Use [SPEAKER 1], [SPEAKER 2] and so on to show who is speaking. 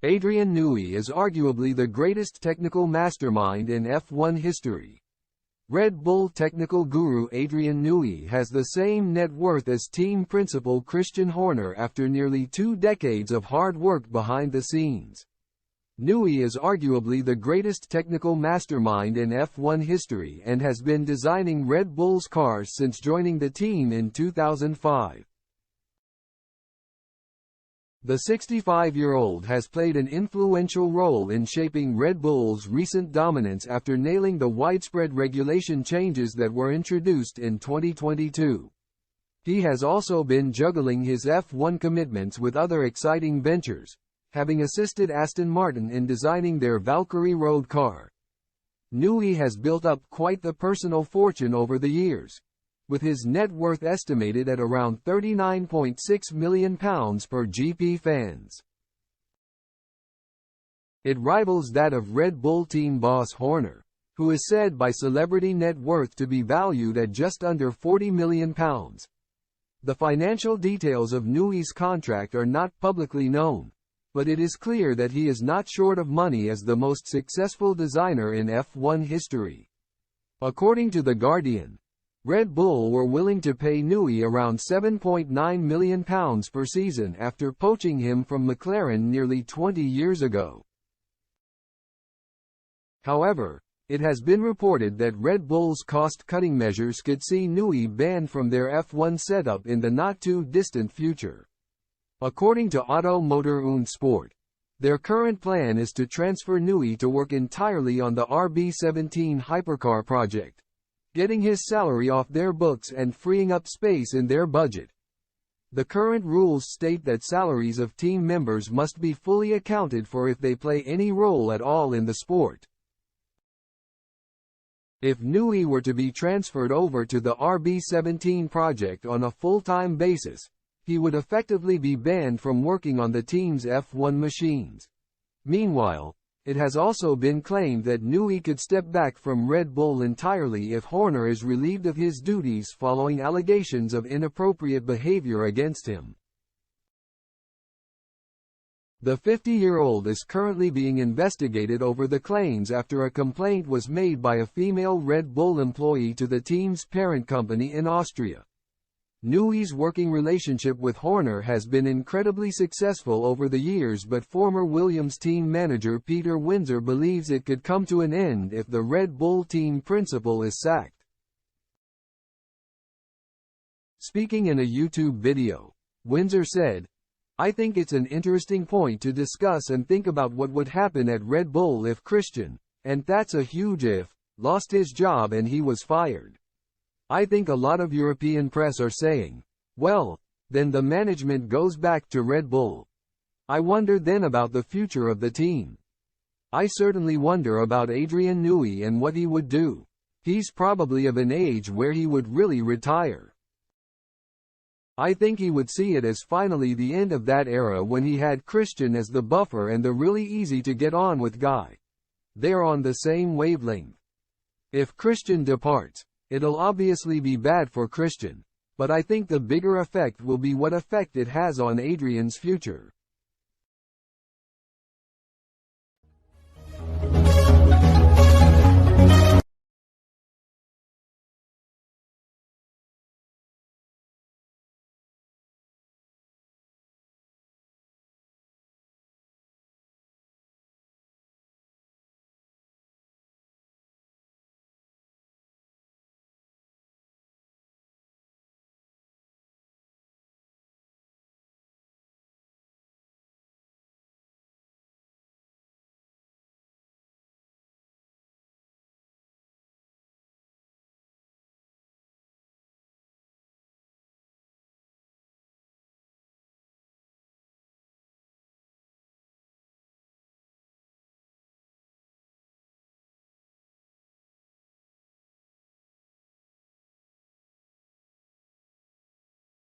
[SPEAKER 1] Adrian Newey is arguably the greatest technical mastermind in F1 history. Red Bull technical guru Adrian Newey has the same net worth as team principal Christian Horner after nearly 2 decades of hard work behind the scenes. Newey is arguably the greatest technical mastermind in F1 history and has been designing Red Bull's cars since joining the team in 2005. The 65-year-old has played an influential role in shaping Red Bull's recent dominance after nailing the widespread regulation changes that were introduced in 2022. He has also been juggling his F1 commitments with other exciting ventures, having assisted Aston Martin in designing their Valkyrie road car. Newey has built up quite the personal fortune over the years, with his net worth estimated at around £39.6 million per GP fans. It rivals that of Red Bull team boss Horner, who is said by Celebrity Net Worth to be valued at just under £40 million. The financial details of Newey's contract are not publicly known, but it is clear that he is not short of money as the most successful designer in F1 history. According to The Guardian, Red Bull were willing to pay Newey around £7.9 million per season after poaching him from McLaren nearly 20 years ago. However, it has been reported that Red Bull's cost-cutting measures could see Newey banned from their F1 setup in the not-too-distant future. According to Auto Motor und Sport, their current plan is to transfer Newey to work entirely on the RB17 hypercar project, getting his salary off their books and freeing up space in their budget. The current rules state that salaries of team members must be fully accounted for if they play any role at all in the sport. If Newey were to be transferred over to the RB17 project on a full-time basis, he would effectively be banned from working on the team's F1 machines. Meanwhile, it has also been claimed that Newey could step back from Red Bull entirely if Horner is relieved of his duties following allegations of inappropriate behavior against him. The 50-year-old is currently being investigated over the claims after a complaint was made by a female Red Bull employee to the team's parent company in Austria. Newey's working relationship with Horner has been incredibly successful over the years, but former Williams team manager Peter Windsor believes it could come to an end if the Red Bull team principal is sacked. Speaking in a YouTube video, Windsor said, "I think it's an interesting point to discuss and think about what would happen at Red Bull if Christian, and that's a huge if, lost his job and he was fired. I think a lot of European press are saying, well, then the management goes back to Red Bull. I wonder then about the future of the team. I certainly wonder about Adrian Newey and what he would do. He's probably of an age where he would really retire. I think he would see it as finally the end of that era when he had Christian as the buffer and the really easy to get on with guy. They're on the same wavelength. If Christian departs, it'll obviously be bad for Christian, but I think the bigger effect will be what effect it has on Adrian's future."